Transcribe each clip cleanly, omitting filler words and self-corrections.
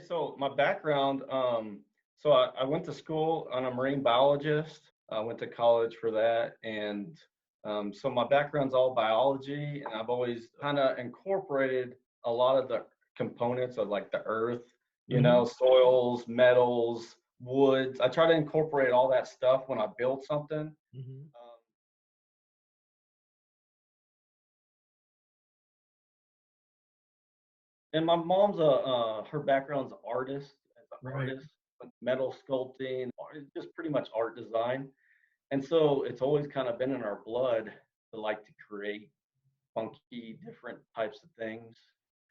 So my background, so I went to school. I'm a marine biologist. I went to college for that, and so my background's all biology, and I've always kind of incorporated a lot of the components of like the earth, Hmm. soils, metals, woods. I try to incorporate all that stuff when I build something. Hmm. And my mom's her background's artist, as an Right. artist, like metal sculpting, just pretty much art design. And so it's always kind of been in our blood to like to create funky, different types of things.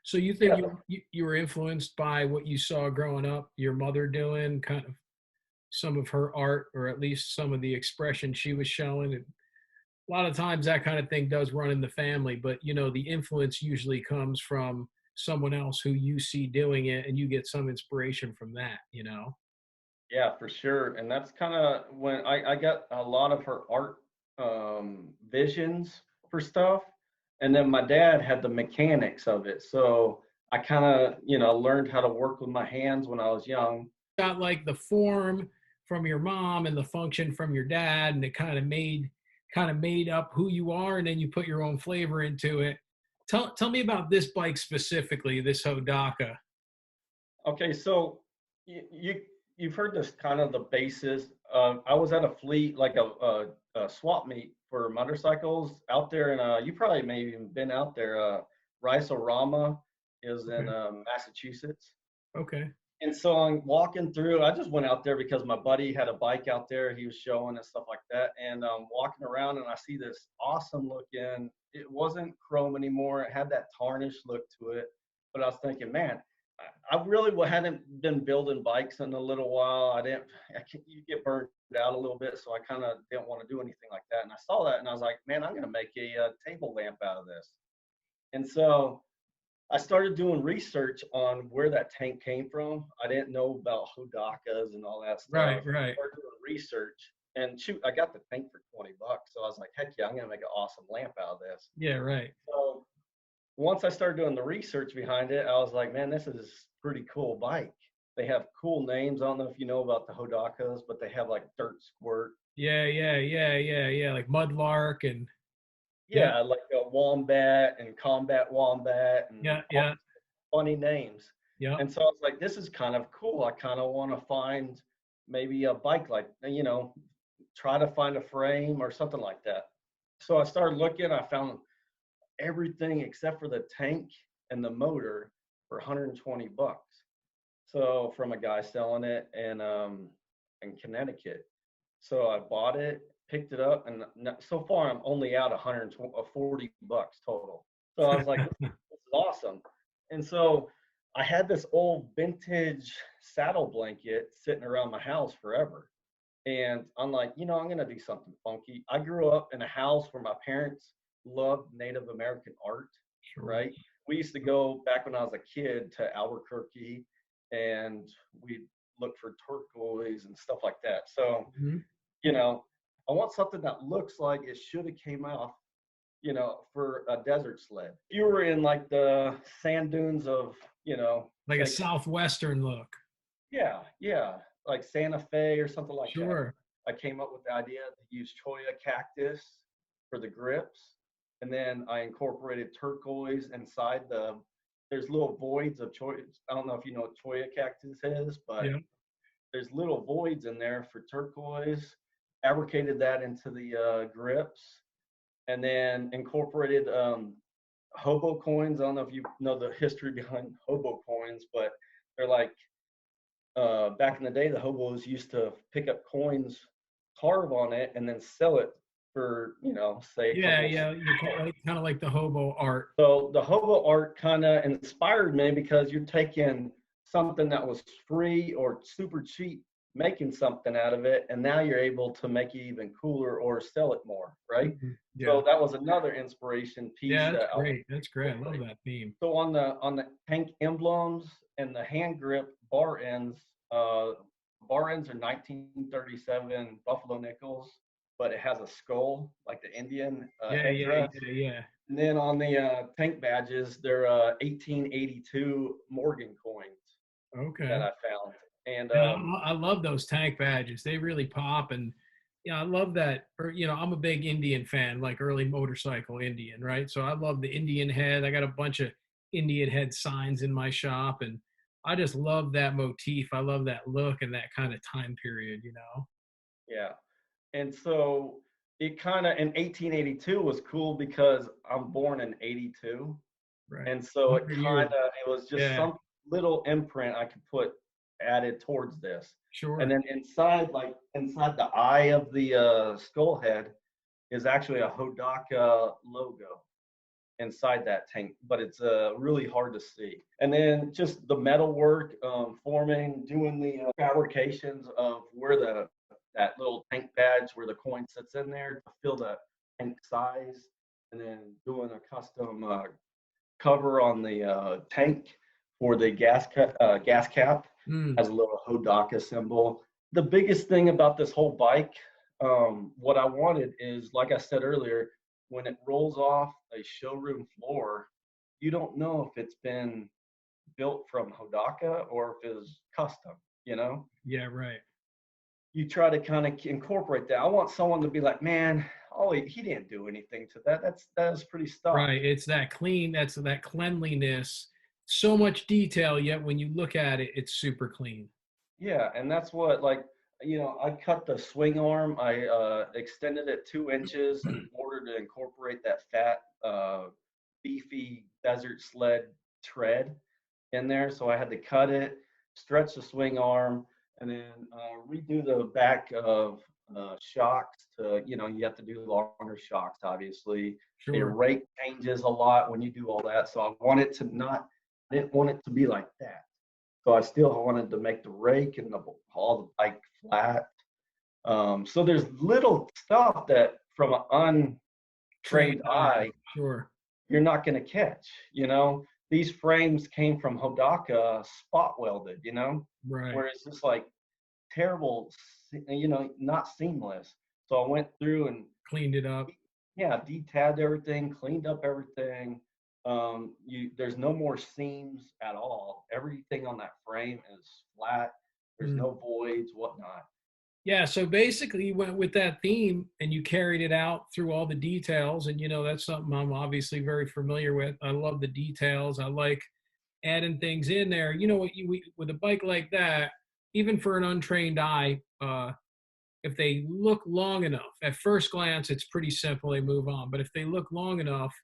So you think Yeah, you were influenced by what you saw growing up, your mother doing, kind of some of her art, or at least some of the expression she was showing. And a lot of times that kind of thing does run in the family, but the influence usually comes from someone else who you see doing it, and you get some inspiration from that. yeah, for sure. And that's kind of when I got a lot of her art visions for stuff. And then my dad had the mechanics of it. So I kind of, learned how to work with my hands when I was young. Got like the form from your mom and the function from your dad, and it kind of made up who you are, and then you put your own flavor into it. Tell me about this bike specifically, this Hodaka. Okay, so you've heard this kind of the basis. I was at a fleet like a swap meet for motorcycles out there, and you probably may even been out there. Rama is in Okay. Massachusetts, Okay. and so I'm walking through. I just went out there because my buddy had a bike out there. He was showing and stuff like that, and walking around, and I see this awesome looking. It wasn't chrome anymore. It had that tarnished look to it, but I was thinking, man, I really hadn't been building bikes in a little while. I didn't. You get burned out a little bit, so I kind of didn't want to do anything like that. And I saw that, and I was like, man, I'm going to make a table lamp out of this. And so I started doing research on where that tank came from. I didn't know about Hodakas and all that Right. stuff. Right. Started doing research, and shoot, I got the tank for $20. So I was like, heck yeah, I'm going to make an awesome lamp out of this. Yeah. Right. So once I started doing the research behind it, I was like, man, this is pretty cool bike. They have cool names. I don't know if you know about the Hodakas, but they have like Dirt Squirt. Yeah. Yeah. Yeah. Yeah. Yeah. Like Mudlark and yeah. Yeah, like a Wombat and Combat Wombat and Yeah. all Yeah. funny names. Yeah. And so I was like, this is kind of cool. I kind of want to find maybe a bike like, try to find a frame or something like that. So I started looking, I found everything except for the tank and the motor for 120 bucks. So from a guy selling it in Connecticut. So I bought it, picked it up, and so far I'm only out 140 bucks total. So I was like, this is awesome. And so I had this old vintage saddle blanket sitting around my house forever. And I'm like, I'm gonna do something funky. I grew up in a house where my parents loved Native American art, Sure. right? We used to go back when I was a kid to Albuquerque and we'd look for turquoise and stuff like that. So, Mhm. you know, I want something that looks like it should have came off, for a desert sled. If you were in like the sand dunes of, Like a say, southwestern look. yeah, yeah, like Santa Fe or something like that. Sure. I came up with the idea to use cholla cactus for the grips, and then I incorporated turquoise inside the. There's little voids of cholla. I don't know if you know what cholla cactus is, but Yeah. there's little voids in there for turquoise. Fabricated that into the grips, and then incorporated hobo coins. I don't know if you know the history behind hobo coins, but they're like back in the day, the hobos used to pick up coins, carve on it, and then sell it for, say a Yeah. couple. Yeah. You call it kind of like the hobo art. So the hobo art kind of inspired me because you're taking something that was free or super cheap, making something out of it, and now you're able to make it even cooler or sell it more, right? Mhm. So Yeah. that was another inspiration piece Yeah. That's that I great. That's great. I love incorporated. that theme. So on the tank emblems and the hand grip uh, bar ends are 1937 Buffalo nickels, but it has a skull like the Indian Yeah. Yeah. headdress. Yeah. Yeah. And then on the tank badges, they're 1882 Morgan coins. Okay. that I found. And Yeah, I love those tank badges. They really pop, and yeah, I love that. Or I'm a big Indian fan, like early motorcycle Indian, right? So I love the Indian head. I got a bunch of Indian head signs in my shop, and I just love that motif. I love that look and that kind of time period, yeah. And so it kind of in 1882 was cool because I'm born in 82. Right. And so it 100 kind years. of, it was just Yeah, some little imprint I could put added towards this. And sure. then inside, like inside the eye of the skull head is actually a Hodaka logo inside that tank, but it's really hard to see. And then just the metal work, forming, doing the fabrications of where the that little tank badge where the coin sits in there to fill the tank size, and then doing a custom cover on the tank for the gas cap Mm, has a little Hodaka symbol. The biggest thing about this whole bike, what I wanted is, like I said earlier, when it rolls off a showroom floor, you don't know if it's been built from Hodaka or if it was custom. You know, yeah, right. you try to kind of incorporate that. I want someone to be like, man, oh, he didn't do anything to that. That was pretty stock. Right. It's that clean, that's that cleanliness. So much detail, yet when you look at it, it's super clean. Yeah, and that's what, like, I cut the swing arm. I extended it 2 inches in order to incorporate that fat, beefy desert sled tread in there. So I had to cut it, stretch the swing arm, and then redo the back of shocks to, you have to do longer shocks, obviously. The Sure. rate changes a lot when you do all that. So I didn't want it to be like that. So I still wanted to make the rake and all the bike flat. So there's little stuff that from an Trained untrained eye. eye, Sure. you're not going to catch. These frames came from Hodaka spot welded, Right. where it's just like terrible, not seamless. So I went through and, Cleaned it up. yeah, detabbed everything, cleaned up everything. There's no more seams at all. Everything on that frame is flat. There's Mm. no voids, whatnot. Yeah, so basically you went with that theme and you carried it out through all the details. And that's something I'm obviously very familiar with. I love the details. I like adding things in there. You know what, with a bike like that, even for an untrained eye, if they look long enough, at first glance, it's pretty simple. They move on. But if they look long enough,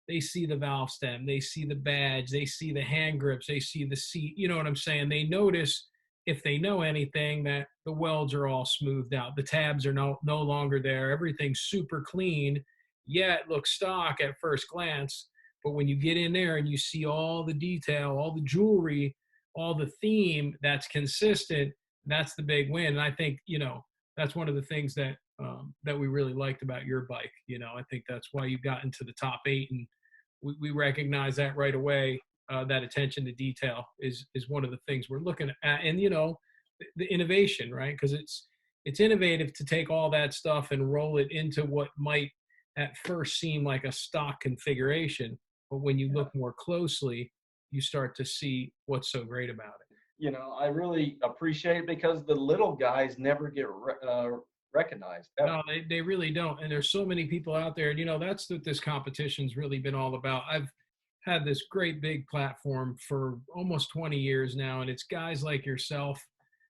they see the valve stem, they see the badge, they see the hand grips, they see the seat. You know what I'm saying? They notice, if they know anything, that the welds are all smoothed out. The tabs are no longer there. Everything's super clean, yet it looks stock at first glance. But when you get in there and you see all the detail, all the jewelry, all the theme that's consistent, that's the big win. And I think, that's one of the things that we really liked about your bike. I think that's why you got into the top 8, and we recognize that right away. That attention to detail is one of the things we're looking at, and the innovation, right? Because it's innovative to take all that stuff and roll it into what might at first seem like a stock configuration, but when you Yeah. look more closely, you start to see what's so great about it. I really appreciate it because the little guys never get recognized No, ever. they really don't. And there's so many people out there. And, that's what this competition's really been all about. I've had this great big platform for almost 20 years now. And it's guys like yourself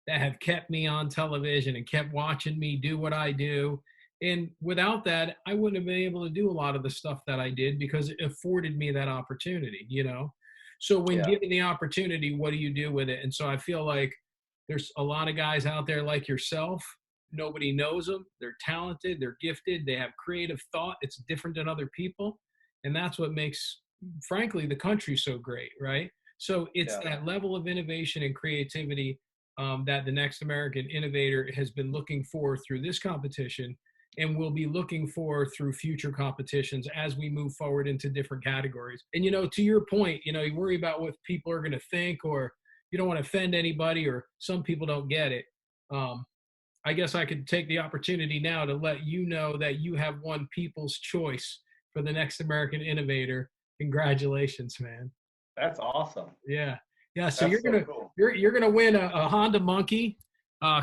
that have kept me on television and kept watching me do what I do. And without that, I wouldn't have been able to do a lot of the stuff that I did because it afforded me that opportunity. So when Yeah, given the opportunity, what do you do with it? And so I feel like there's a lot of guys out there like yourself. Nobody knows them. They're talented. They're gifted. They have creative thought. It's different than other people. And that's what makes, frankly, the country so great, right? So it's yeah. that level of innovation and creativity that the Next American Innovator has been looking for through this competition and will be looking for through future competitions as we move forward into different categories. And, to your point, you worry about what people are going to think, or you don't want to offend anybody, or some people don't get it. Um, I guess I could take the opportunity now to let you know that you have won People's Choice for the Next American Innovator. Congratulations, man. That's awesome. Yeah. Yeah. So That's you're so gonna cool. You're gonna win a Honda Monkey,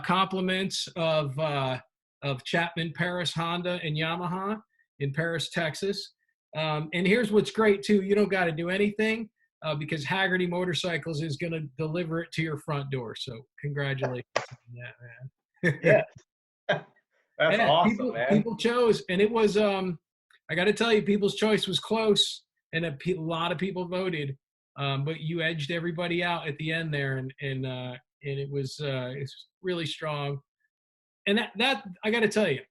compliments of Chapman, Paris, Honda, and Yamaha in Paris, Texas. And here's what's great too: you don't got to do anything because Hagerty Motorcycles is gonna deliver it to your front door. So congratulations on that, man. Yeah. That's Yeah, awesome, man. people chose, and it was I got to tell you, people's choice was close, and a lot of people voted, but you edged everybody out at the end there, and it was it's really strong. And that I got to tell you,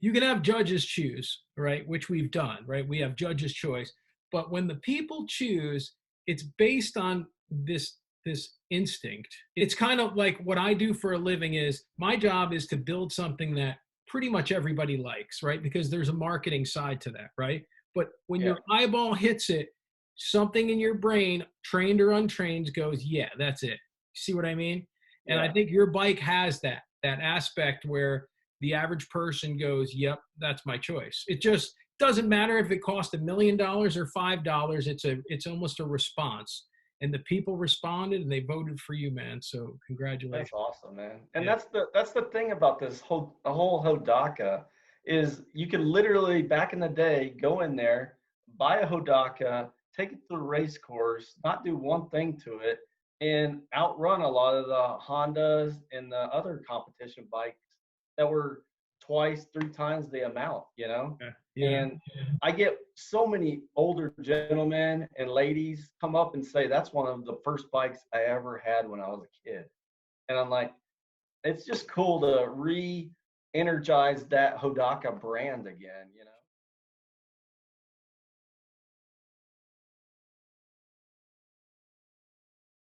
you can have judges choose, right? Which we've done, right? We have judges' choice, but when the people choose, it's based on this instinct. It's kind of like what I do for a living is my job is to build something that pretty much everybody likes, right? Because there's a marketing side to that, right? But when Yeah. your eyeball hits it, something in your brain, trained or untrained, goes, yeah, that's it. See what I mean? And I Yeah. think your bike has that aspect where the average person goes, yep, that's my choice. It just doesn't matter if it cost $1 million or $5. It's almost a response. And the people responded and they voted for you, man. So congratulations. That's awesome, man. And Yeah. that's the thing about the whole Hodaka is you can literally back in the day go in there, buy a Hodaka, take it to the race course, not do one thing to it, and outrun a lot of the Hondas and the other competition bikes that were twice, three times the amount, you know? Yeah. Yeah. And I get so many older gentlemen and ladies come up and say that's one of the first bikes I ever had when I was a kid. And I'm like, it's just cool to re-energize that Hodaka brand again, you know.